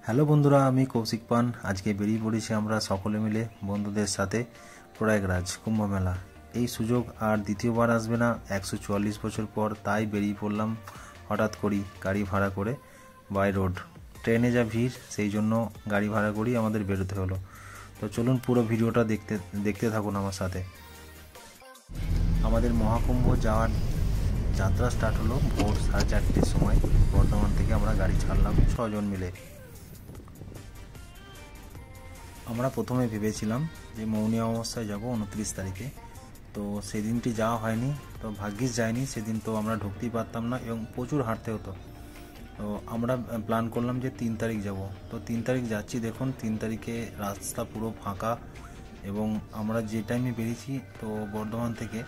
Hello বন্ধুরা, আমি কৌশিক পান। আজকে বেরিয়ে পড়েছি আমরা সকলে মিলে বন্ধুদের সাথে প্রয়াগরাজ কুম্ভ মেলা। এই সুযোগ আর দ্বিতীয়বার আসবে না 144 বছর পর, তাই বেরিয়ে পড়লাম হঠাৎ করেই গাড়ি ভাড়া করে বাই রোড। ট্রেনে যা ভিড়, সেই জন্য গাড়ি ভাড়া করেই আমাদের বেরোতে হলো। তো চলুন পুরো ভিডিওটা দেখতে থাকুন আমার সাথে। আমাদের মহাকুম্ভ যাওয়ার যাত্রা স্টার্ট হলো ভোর 4:30-র সময়। বর্ধমান থেকে আমরা গাড়ি ছাড়লাম 6 জন মিলে। আমরা প্রথমে ভেবেছিলাম যে মৌনী অমাবস্যায় যাব 29 তারিখে, তো সেদিনটি যাওয়া হয়নি। তো ভাগ্যিস যায়নি, সেদিন তো আমরা ঢুকতেই পারতাম না এবং প্রচুর হাঁটতে হতো। তো আমরা প্ল্যান করলাম যে 3 তারিখ যাব। তো 3 তারিখ যাচ্ছি, দেখুন 3 তারিখে রাস্তা পুরো ফাঁকা এবং আমরা যে টাইমে বেরিয়েছি তো বর্ধমান থেকে,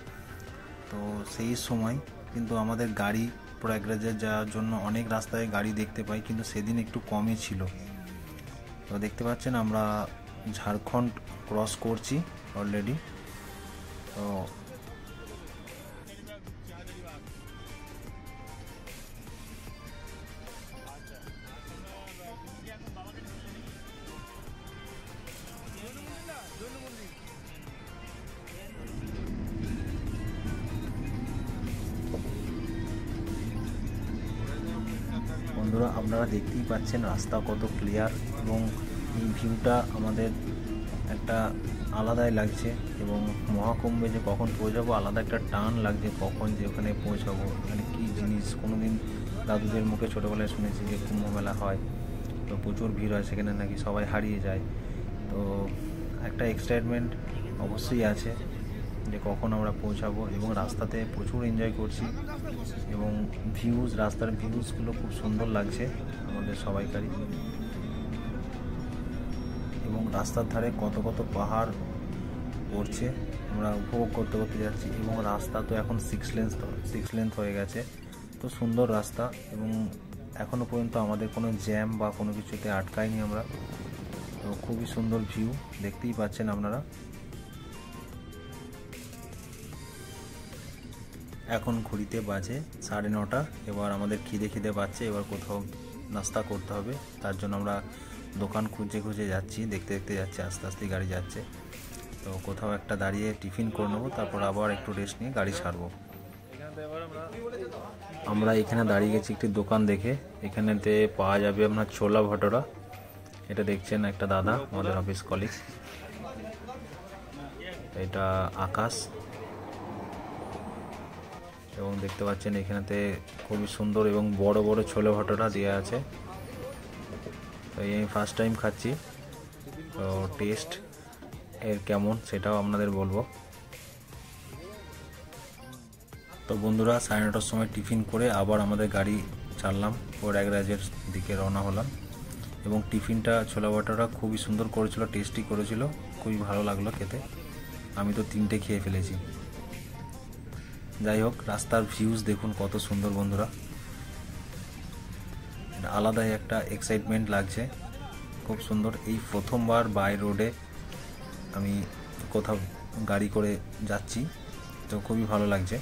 তো সেই সময় কিন্তু আমাদের গাড়ি প্রয়াগরাজে যাওয়ার জন্য অনেক রাস্তায় গাড়ি দেখতে পাই, কিন্তু সেদিন একটু কমই ছিল। তো দেখতে পাচ্ছেন আমরা ঝাড়খণ্ড ক্রস করছি অলরেডি। তো বন্ধুরা, আপনারা দেখতেই পাচ্ছেন রাস্তা কত ক্লিয়ার এবং এই ভিউটা আমাদের একটা আলাদাই লাগছে। এবং মহাকুম্ভে যে কখন পৌঁছাবো আলাদা একটা টান লাগছে, কখন যে ওখানে পৌঁছাবো, মানে কী জিনিস। কোনোদিন দাদুদের মুখে ছোটোবেলায় শুনেছি যে কুম্ভ মেলা হয়, তো প্রচুর ভিড় হয় সেখানে, নাকি সবাই হারিয়ে যায়। তো একটা এক্সাইটমেন্ট অবশ্যই আছে যে কখন আমরা পৌঁছাবো। এবং রাস্তাতে প্রচুর এনজয় করছি এবং রাস্তার ভিউজগুলো খুব সুন্দর লাগছে আমাদের সবাইকারই। এবং রাস্তার ধারে কত কত পাহাড় পড়ছে, আমরা উপভোগ করতে করতে যাচ্ছি। এবং রাস্তা তো এখন 6 লেন্থ হয়ে গেছে, তো সুন্দর রাস্তা। এবং এখনও পর্যন্ত আমাদের কোনো জ্যাম বা কোনো কিছুতে আটকায়নি আমরা। তো খুবই সুন্দর ভিউ, দেখতেই পাচ্ছেন আপনারা। এখন ঘড়িতে বাজে 9:30। এবার আমাদের খিদে পাচ্ছে, এবার কোথাও নাস্তা করতে হবে। তার জন্য আমরা দোকান খুঁজে যাচ্ছি, দেখতে যাচ্ছি, আস্তে আস্তে গাড়ি যাচ্ছে। তো কোথাও একটা দাঁড়িয়ে টিফিন করে নেবো, তারপর আবার একটু রেস্ট নিয়ে গাড়ি ছাড়বো। আমরা এখানে দাঁড়িয়ে গেছি একটি দোকান দেখে। এখানেতে পাওয়া যাবে আপনার ছোলা ভটোরা। এটা দেখছেন একটা দাদা, আমাদের অফিস কলিগ, এটা আকাশ। এবং দেখতে পাচ্ছেন এখানেতে খুবই সুন্দর এবং বড় বড় ছোলে ভটোরা দেওয়া আছে। তো আমি ফার্স্ট টাইম খাচ্ছি, তো টেস্ট এর কেমন সেটাও আপনাদের বলবো। তো বন্ধুরা, 9:30টার সময় টিফিন করে আবার আমাদের গাড়ি ছাড়লাম, প্রয়াগরাজের দিকে রওনা হলাম। এবং টিফিনটা ছোলা ভটোরা খুবই সুন্দর করেছিল, টেস্টি করেছিল, খুবই ভালো লাগলো খেতে। আমি তো 3টে খেয়ে ফেলেছি। যাই হোক, রাস্তার ভিউজ দেখুন কত সুন্দর বন্ধুরা, আলাদাই একটা এক্সাইটমেন্ট লাগছে, খুব সুন্দর। এই প্রথমবার বাই রোডে আমি কোথাও গাড়ি করে যাচ্ছি, তো খুবই ভালো লাগছে।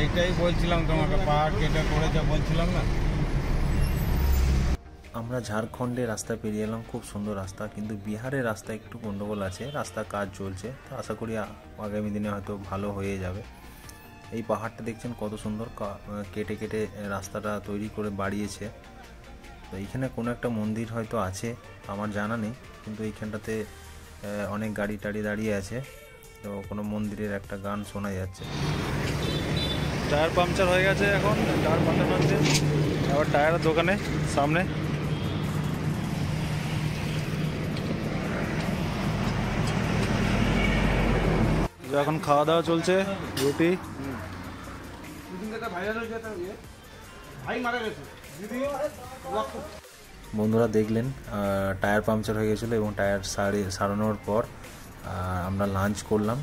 এটাই বলছিলাম তোমাকে, পাহাড় কেটে করেছে বলছিলাম না। আমরা ঝাড়খণ্ডে রাস্তা পেরিয়ে এলাম, খুব সুন্দর রাস্তা, কিন্তু বিহারের রাস্তা একটু গন্ডগোল আছে, রাস্তা কাজ চলছে। তো আশা করি আগামী দিনে হয়তো ভালো হয়ে যাবে। এই পাহাড়টা দেখছেন কত সুন্দর, কেটে রাস্তাটা তৈরি করে বাড়িয়েছে। তো এইখানে কোনো একটা মন্দির হয়তো আছে, আমার জানা নেই, কিন্তু এইখানটাতে অনেক গাড়ি টাড়ি দাঁড়িয়ে আছে। তো কোনো মন্দিরের একটা গান শোনা যাচ্ছে। টায়ার পাংচার হয়ে গেছে, এখন টায়ার পাল্টানো হচ্ছে। আবার টায়ারের দোকানে সামনে এখন খাওয়া দাওয়া চলছে, রুটি। বন্ধুরা দেখলেন টায়ার পাংচার হয়ে গেছিলো এবং টায়ার সারানোর পর আমরা লাঞ্চ করলাম,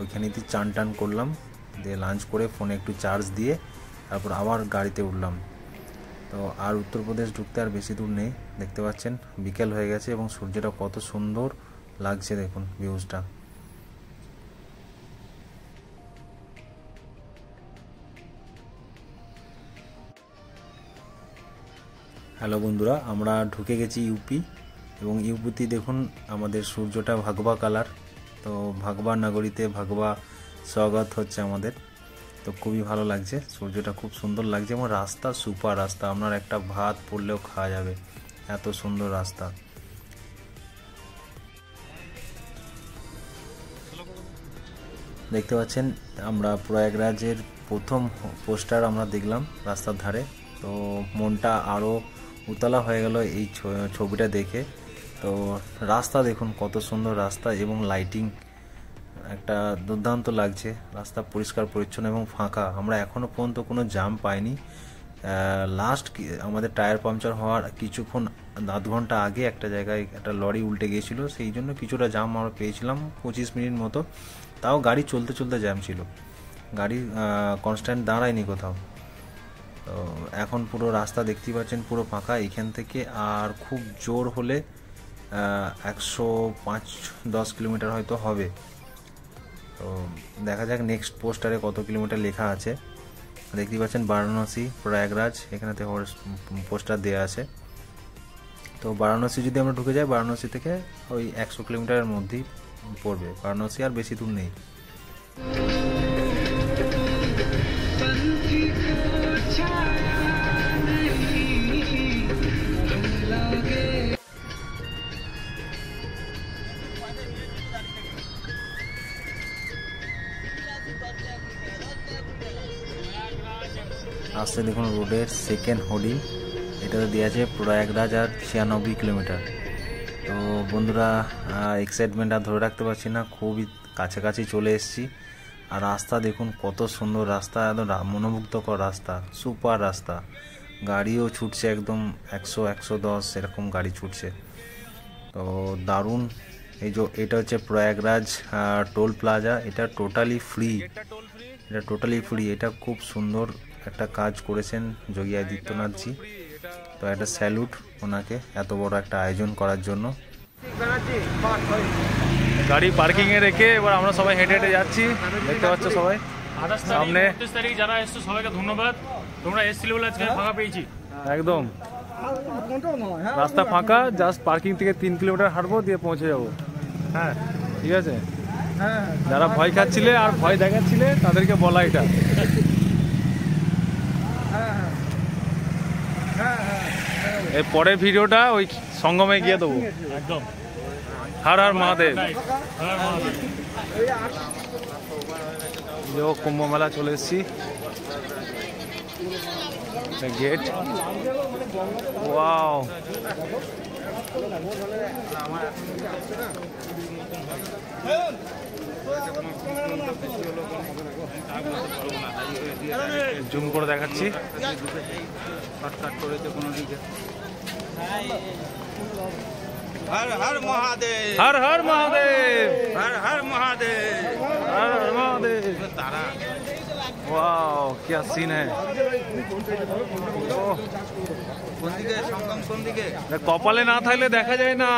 ওইখানেতে চান টান করলাম, দিয়ে লাঞ্চ করে ফোনে একটু চার্জ দিয়ে তারপর আবার গাড়িতে উঠলাম। তো আর উত্তরপ্রদেশ ঢুকতে আর বেশি দূর নেই, দেখতে পাচ্ছেন বিকেল হয়ে গেছে এবং সূর্যটা কত সুন্দর লাগছে, দেখুন ভিউজটা। হ্যালো বন্ধুরা, আমরা ঢুকে গেছি ইউপি এবং ইউপিতে দেখুন আমাদের সূর্যটা ভাগবা কালার। তো ভাগবা নগরীতে ভাগবা স্বাগত হচ্ছে আমাদের। তো খুবই ভালো লাগছে, সূর্যটা খুব সুন্দর লাগছে এবং রাস্তা সুপার রাস্তা, আপনার একটা ভাত পড়লেও খাওয়া যাবে, এত সুন্দর রাস্তা। দেখতে পাচ্ছেন আমরা প্রয়াগরাজের প্রথম পোস্টার আমরা দেখলাম রাস্তার ধারে। তো মনটা আরও উতলা হয়ে গেল এই ছবিটা দেখে। তো রাস্তা দেখুন কত সুন্দর রাস্তা এবং লাইটিং একটা দুর্দান্ত লাগছে, রাস্তা পরিষ্কার পরিচ্ছন্ন এবং ফাঁকা। আমরা এখনও পর্যন্ত কোনো জ্যাম পাইনি। লাস্ট আমাদের টায়ার পাংচার হওয়ার কিছুক্ষণ আধ ঘন্টা আগে একটা জায়গায় একটা লরি উল্টে গিয়েছিল, সেই জন্য কিছুটা জ্যাম আমরা পেয়েছিলাম 25 মিনিট মতো। তাও গাড়ি চলতে চলতে জ্যাম ছিল, গাড়ি কনস্ট্যান্ট দাঁড়ায়নি কোথাও। তো এখন পুরো রাস্তা দেখতেই পাচ্ছেন পুরো ফাঁকা এখান থেকে, আর খুব জোর হলে 105-10 কিলোমিটার হয়তো হবে। তো দেখা যাক নেক্সট পোস্টারে কত কিলোমিটার লেখা আছে। দেখতেই পাচ্ছেন বারাণসী প্রয়াগরাজ এখানেতে পোস্টার দেওয়া আছে। তো বারাণসী যদি আমরা ঢুকে যাই, বারাণসী থেকে ওই 100 কিলোমিটারের মধ্যেই পড়বে বারাণসী, আর বেশি দূর নেই। আসছে দেখুন রোডের সেকেন্ড হোর্ডিং, এটাতে দেওয়া আছে প্রয়াগরাজ আর 96 কিলোমিটার। তো বন্ধুরা এক্সাইটমেন্ট আর ধরে রাখতে পারছি না, খুবই কাছাকাছি চলে এসেছি। আর রাস্তা দেখুন কত সুন্দর রাস্তা, একদম মনোমুগ্ধকর রাস্তা, সুপার রাস্তা, গাড়িও ছুটছে একদম 100-110 এরকম গাড়ি ছুটছে। তো দারুণ। এই যে এটা হচ্ছে প্রয়াগরাজ টোল প্লাজা, এটা টোটালি ফ্রি, এটা খুব সুন্দর একটা কাজ করেছেন যোগী আদিত্যনাথজি। তো একটা স্যালুট ওনাকে এত বড় একটা আয়োজন করার জন্য। গাড়ি পার্কিং এ রেখে এবার আমরা সবাই হেঁটে হেঁটে যাচ্ছি, দেখতে পাচ্ছ সবাই সামনে। 28 তারিখ যারা এসছো সবাইকে ধন্যবাদ, তোমরা এসেছিলে বলে আজকে ফাঁকা পেয়েছি। একদম রাস্তা ফাঁকা, জাস্ট পার্কিং থেকে 3 কিলোমিটার হাঁটবো দিয়ে পৌঁছে যাবো। হ্যাঁ ঠিক আছে, যারা ভয় খাচ্ছিলে আর ভয় দেখাচ্ছিলে তাদেরকে বলা এটা। এর পরের ভিডিওটা ওই সঙ্গমে গিয়ে দেবো। একদম। হর হর মহাদেব। হ্যাঁ, কুম্ভ মেলা চলে এসেছি, গেট। ওয়াও, জুম করে দেখাচ্ছি। हर हर महादेव, হর হর মহাদেব, हर हर महादेव, হর হর মহাদেব। तारा। ওয়াও क्या सीन है। ওহ, কোন দিকে সংগম, কোন দিকে? কপালে না থাকলে দেখা যায় না,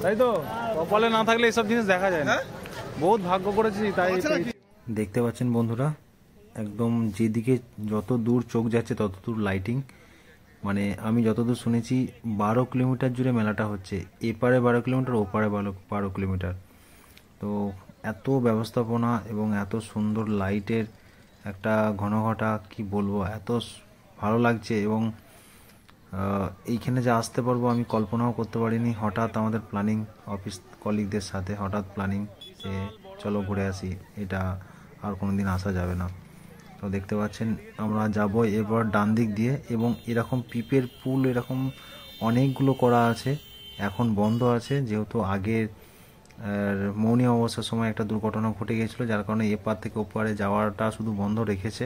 তাই তো? কপালে না থাকলে এসব জিনিস দেখা যায় না, বহুত ভাগ্য করেছি তাই। দেখতে পাচ্ছেন বন্ধুরা একদম যেদিকে যত দূর চোখ যাচ্ছে তত দূর লাইটিং। মানে আমি যতদূর শুনেছি 12 কিলোমিটার জুড়ে মেলাটা হচ্ছে, এপারে 12 কিলোমিটার, ওপারে 12 কিলোমিটার। তো এত ব্যবস্থাপনা এবং এত সুন্দর লাইটের একটা ঘনঘটা কি বলবো, এত ভালো লাগছে। এবং এইখানে যে আসতে পারবো আমি কল্পনাও করতে পারিনি। হঠাৎ আমাদের প্ল্যানিং, অফিস কলিগদের সাথে হঠাৎ প্ল্যানিং, যে চলো ঘুরে আসি, এটা আর কোনো দিন আসা যাবে না। তো দেখতে পাচ্ছেন আমরা যাব এবার ডান দিক দিয়ে, এবং এরকম পিপের পুল এরকম অনেকগুলো করা আছে, এখন বন্ধ আছে যেহেতু আগের মৌনী অমাবস্যার সময় একটা দুর্ঘটনা ঘটে গিয়েছিলো, যার কারণে এপার থেকে ওপারে যাওয়াটা শুধু বন্ধ রেখেছে।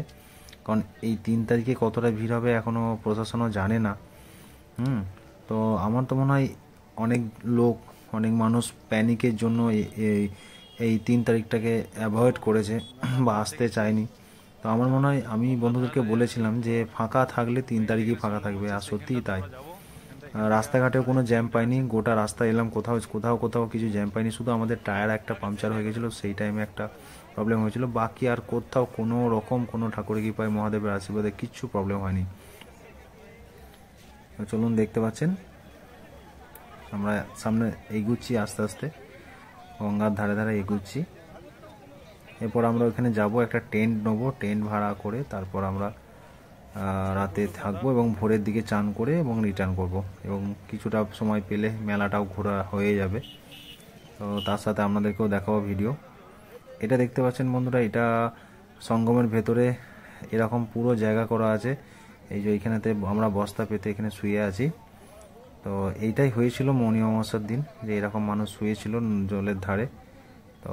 কারণ এই 3 তারিখে কতটা ভিড় হবে এখনও প্রশাসনও জানে না। তো আমার তো মনে হয় অনেক লোক, অনেক মানুষ প্যানিকের জন্য এই 3 তারিখটাকে অ্যাভয়েড করেছে বা আসতে চায়নি। তো আমার মনে হয়, আমি বন্ধুদেরকে বলেছিলাম যে ফাঁকা থাকলে 3 তারিখই ফাঁকা থাকবে, আর সত্যিই তাই। রাস্তাঘাটেও কোনো জ্যাম পাইনি, গোটা রাস্তা এলাম, কোথাও কোথাও কোথাও কিছু জ্যাম পাইনি, শুধু আমাদের টায়ার একটা পাংচার হয়ে গেছিলো, সেই টাইমে একটা প্রবলেম হয়েছিল, বাকি আর কোথাও কোনো রকম কোনো ঠাকুরের কৃপায় মহাদেবের আশীর্বাদে কিচ্ছু প্রবলেম হয়নি। চলুন, দেখতে পাচ্ছেন আমরা সামনে এগুচ্ছি আস্তে আস্তে, গঙ্গার ধারে ধারে এগুচ্ছি। এরপর আমরা ওখানে যাব, একটা টেন্ট নেবো, টেন্ট ভাড়া করে তারপর আমরা রাতে থাকবো এবং ভোরের দিকে চান করে এবং রিটার্ন করব, এবং কিছুটা সময় পেলে মেলাটাও ঘোরা হয়ে যাবে। তো তার সাথে আপনাদেরকেও দেখাবো ভিডিও। এটা দেখতে পাচ্ছেন বন্ধুরা, এটা সঙ্গমের ভেতরে এরকম পুরো জায়গা করা আছে। এই যে এইখানেতে আমরা বস্তা পেতে এখানে শুয়ে আছি। তো এইটাই হয়েছিল মৌনী অমাবস্যার দিন, যে এরকম মানুষ শুয়েছিল জলের ধারে। তো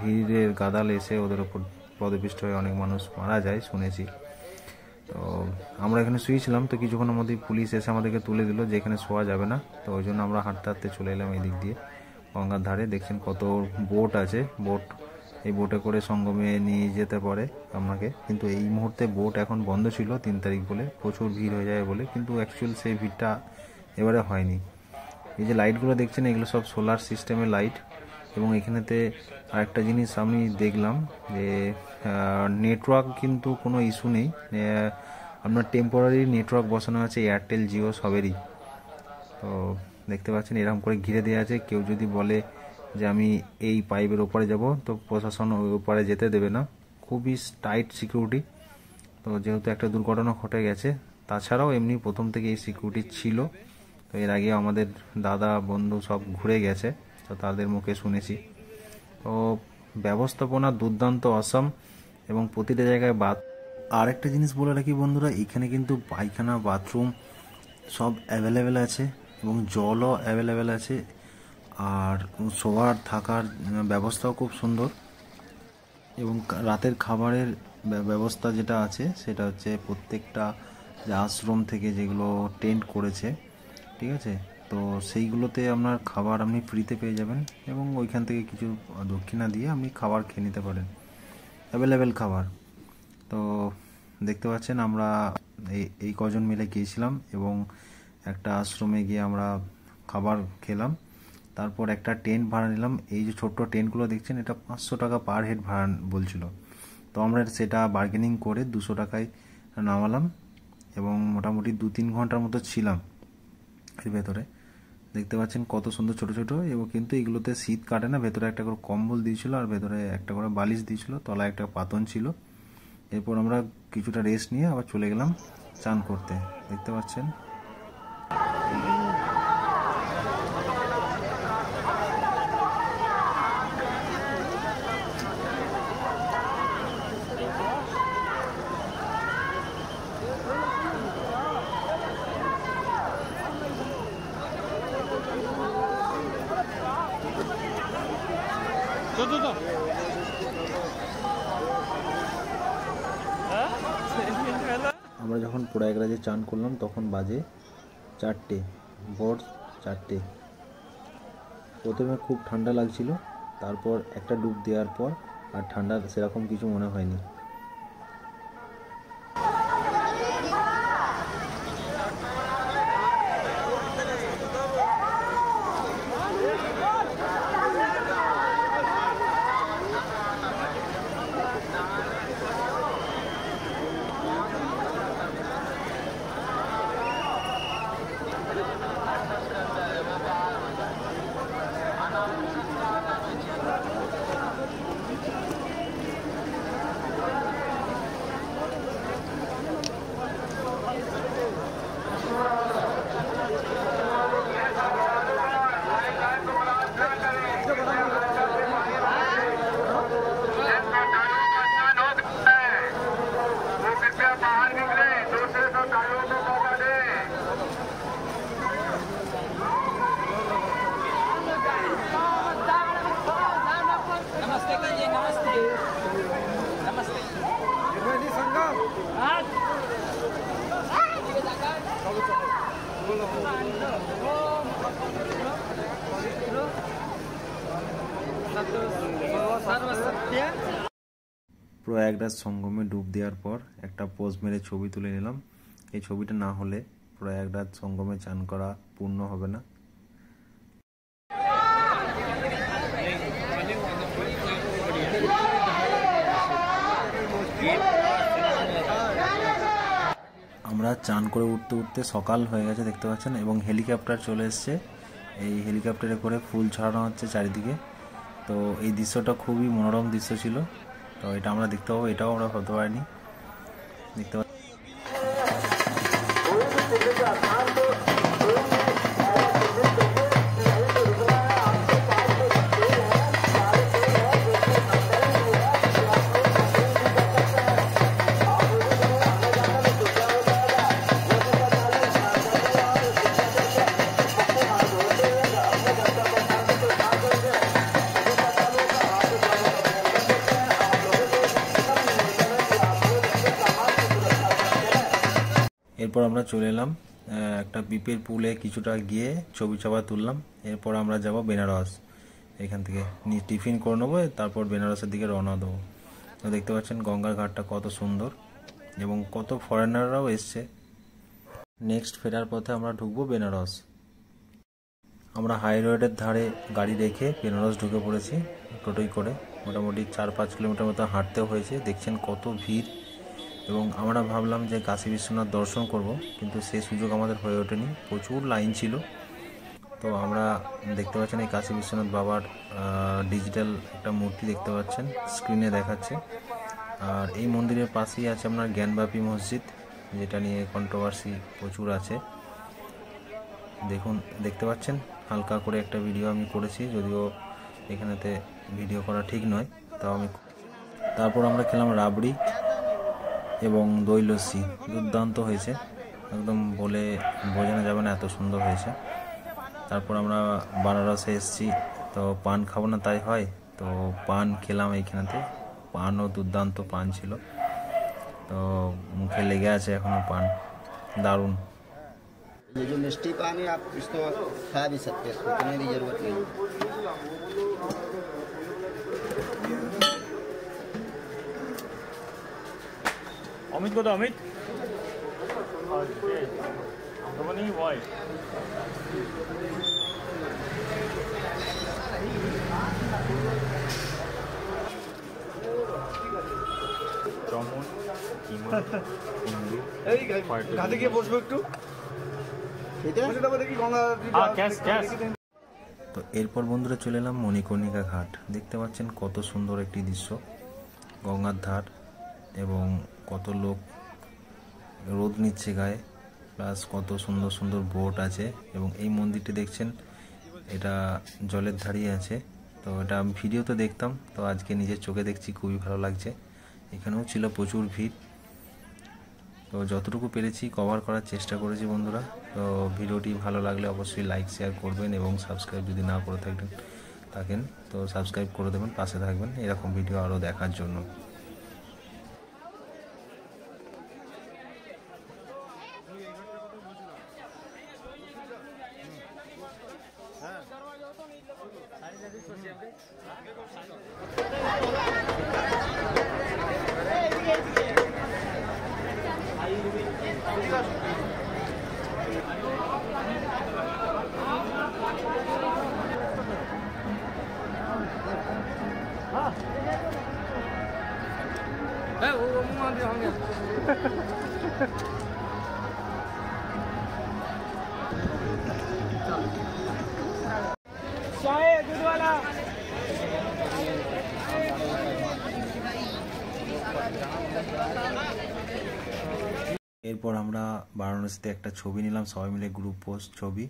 ভিড়ের গাদাল এসে ওদের ওপর পদপিষ্ট হয়ে অনেক মানুষ মারা যায় শুনেছি। তো আমরা এখানে শুয়েছিলাম, তো কিছুক্ষণের মধ্যেই পুলিশ এসে আমাদেরকে তুলে দিল যে এখানে শোয়া যাবে না। তো ওই জন্য আমরা হাঁটতে হাঁটতে চলে এলাম এই দিক দিয়ে গঙ্গার ধারে। দেখছেন কত বোট আছে, বোট, এই বোটে করে সঙ্গমে নিয়ে যেতে পারে আপনাকে, কিন্তু এই মুহূর্তে বোট এখন বন্ধ ছিল 3 তারিখ বলে, প্রচুর ভিড় হয়ে যায় বলে, কিন্তু অ্যাকচুয়াল সেই ভিড়টা এবারে হয়নি। এই যে লাইটগুলো দেখছেন এগুলো সব সোলার সিস্টেমের লাইট, এবং এখানেতে আরেকটা জিনিস আমি দেখলাম যে নেটওয়ার্ক কিন্তু কোনো ইস্যু নেই, আপনার টেম্পোরারি নেটওয়ার্ক বসানো আছে এয়ারটেল, জিও সবেরই। তো দেখতে পাচ্ছেন এরকম করে ঘিরে দেওয়া আছে, কেউ যদি বলে যে আমি এই পাইপের ওপারে যাব তো প্রশাসন ওই ওপারে যেতে দেবে না, খুবই টাইট সিকিউরিটি। তো যেহেতু একটা দুর্ঘটনা ঘটে গেছে, তাছাড়াও এমনি প্রথম থেকে এই সিকিউরিটি ছিল। তো এর আগে আমাদের দাদা বন্ধু সব ঘুরে গেছে, তো তাদের মুখে শুনেছি। তো ব্যবস্থাপনা দুর্দান্ত, অসম, এবং প্রতিটা জায়গায় আর একটা জিনিস বলে রাখি বন্ধুরা, এখানে কিন্তু পায়খানা, বাথরুম সব অ্যাভেলেবেল আছে, এবং জলও অ্যাভেলেবেল আছে, আর শোয়ার থাকার ব্যবস্থাও খুব সুন্দর। এবং রাতের খাবারের ব্যবস্থা যেটা আছে সেটা হচ্ছে প্রত্যেকটা যে আশ্রম থেকে যেগুলো টেন্ট করেছে, ঠিক আছে, তো সেইগুলোতে আপনার খাবার আপনি ফ্রিতে পেয়ে যাবেন, এবং ওইখান থেকে কিছু দক্ষিণা দিয়ে আপনি খাবার খেয়ে নিতে পারেন, অ্যাভেলেবেল খাবার। তো দেখতে পাচ্ছেন আমরা এই কজন মিলে গিয়েছিলাম, এবং একটা আশ্রমে গিয়ে আমরা খাবার খেলাম, তারপর একটা টেন্ট ভাড়া নিলাম। এই যে ছোট্ট টেন্টগুলো দেখছেন, এটা 500 টাকা পার হেড ভাড়া বলছিল। তো আমরা সেটা বার্গেনিং করে 200 টাকায় নামালাম, এবং মোটামুটি 2-3 ঘন্টার মতো ছিলাম এর ভেতরে। দেখতে পাচ্ছেন কত সুন্দর ছোট ছোট, এবং কিন্তু এগুলোতে শীত কাটে না। ভেতরে একটা করে কম্বল দিয়েছিল, আর ভেতরে একটা করে বালিশ দিয়েছিল, তলায় একটা পাতন ছিল। এরপর আমরা কিছুটা রেস্ট নিয়ে আবার চলে গেলাম চান করতে। দেখতে পাচ্ছেন আমরা যখন প্রয়াগরাজে চান করলাম তখন বাজে 4টে, ভোর 4টে। প্রথমে খুব ঠান্ডা লাগছিল, তারপর একটা ডুব দেওয়ার পর আর ঠান্ডা সেরকম কিছু মনে হয়নি। প্রয়াগরাজ সঙ্গমে ডুব দেওয়ার পর একটা পোজ মেরে ছবি তুলে নিলাম। এই ছবিটা না হলে প্রয়াগরাজ সঙ্গমে চান করা পূর্ণ হবে না। আমরা চান করে উঠতে উঠতে সকাল হয়ে গেছে দেখতে পাচ্ছেন, এবং হেলিকপ্টার চলে এসছে। এই হেলিকপ্টারে করে ফুল ছড়ানো হচ্ছে চারিদিকে। তো এই দৃশ্যটা খুবই মনোরম দৃশ্য ছিল। তো এটা আমরা দেখতে পাবো, এটাও আমরা হতে পারিনি দেখতে পাচ্ছি। এরপর আমরা চলে এলাম একটা বিপের পুলে কিছুটা গিয়ে ছবি চাপা তুললাম। এরপর আমরা যাব বেনারস। এখান থেকে টিফিন করে নেবো, তারপর বেনারসের দিকে রওনা দেবো। তো দেখতে পাচ্ছেন গঙ্গার ঘাটটা কত সুন্দর এবং কত ফরেনাররাও এসছে। নেক্সট ফেরার পথে আমরা ঢুকবো বেনারস। আমরা হাই রোডের ধারে গাড়ি রেখে বেনারস ঢুকে পড়েছি টোটোই করে। মোটামুটি 4-5 কিলোমিটার মতো হাঁটতে হয়েছে। দেখছেন কত ভিড়, এবং আমরা ভাবলাম যে কাশী বিশ্বনাথ দর্শন করব, কিন্তু সেই সুযোগ আমাদের হয়ে ওঠেনি, প্রচুর লাইন ছিল। তো আমরা দেখতে পাচ্ছেন এই কাশী বিশ্বনাথ বাবার ডিজিটাল একটা মূর্তি দেখতে পাচ্ছেন, স্ক্রিনে দেখাচ্ছে। আর এই মন্দিরের পাশেই আছে আপনার জ্ঞানব্যাপী মসজিদ, যেটা নিয়ে কন্ট্রোভার্সি প্রচুর আছে। দেখতে পাচ্ছেন হালকা করে একটা ভিডিও আমি করেছি, যদিও এখানেতে ভিডিও করা ঠিক নয়। তারপর আমরা খেলাম রাবড়ি এবং দই লস্যি, দুর্দান্ত হয়েছে, একদম বলে বোঝানো যাবে না, এত সুন্দর হয়েছে। তারপর আমরা বানারসে এসেছি, তো পান খাবো না তাই হয়, তো পান খেলাম এইখানেতে। পানও দুর্দান্ত পান ছিল, তো মুখে লেগে আছে এখনো পান, দারুণ। ये जो मिष्टी पान है आप इसको खा भी सकते हैं, इसको पीने की जरूरत नहीं। অমিত কোথায়? অমিত দোকানে বয়। ঘাটে গিয়ে বসবো একটু। তো এরপর বন্ধুরা চলে এলাম মণিকর্ণিকা ঘাট। দেখতে পাচ্ছেন কত সুন্দর একটি দৃশ্য, গঙ্গার ধার, এবং কত লোক রোদ নিচ্ছে গায়ে, প্লাস কত সুন্দর সুন্দর বোট আছে। এবং এই মন্দিরটি দেখছেন এটা জলের ধারেই আছে। তো এটা আমি ভিডিওতে দেখতাম, তো আজকে নিজের চোখে দেখছি, খুবই ভালো লাগছে। এখানেও ছিল প্রচুর ভিড়। তো যতটুকু পেরেছি কভার করার চেষ্টা করেছি বন্ধুরা। তো ভিডিওটি ভালো লাগলে অবশ্যই লাইক শেয়ার করবেন, এবং সাবস্ক্রাইব যদি না করে থাকেন তো সাবস্ক্রাইব করে দেবেন, পাশে থাকবেন এরকম ভিডিও আরও দেখার জন্য। এরপর আমরা বারাণসীতে একটা ছবি নিলাম সবাই মিলে, গ্রুপ পোস্ট ছবি,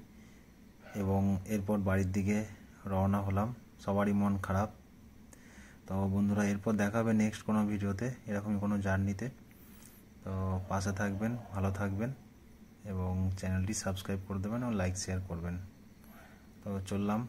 এবং এরপর বাড়ির দিকে রওনা হলাম, সবারই মন খারাপ। তো বন্ধুরা এরপর দেখাবে নেক্সট কোনো ভিডিওতে এরকমই কোনো জার্নিতে। তো পাশে থাকবেন, ভালো থাকবেন, এবং চ্যানেলটি সাবস্ক্রাইব করে দেবেন ও লাইক শেয়ার করবেন। তো চললাম।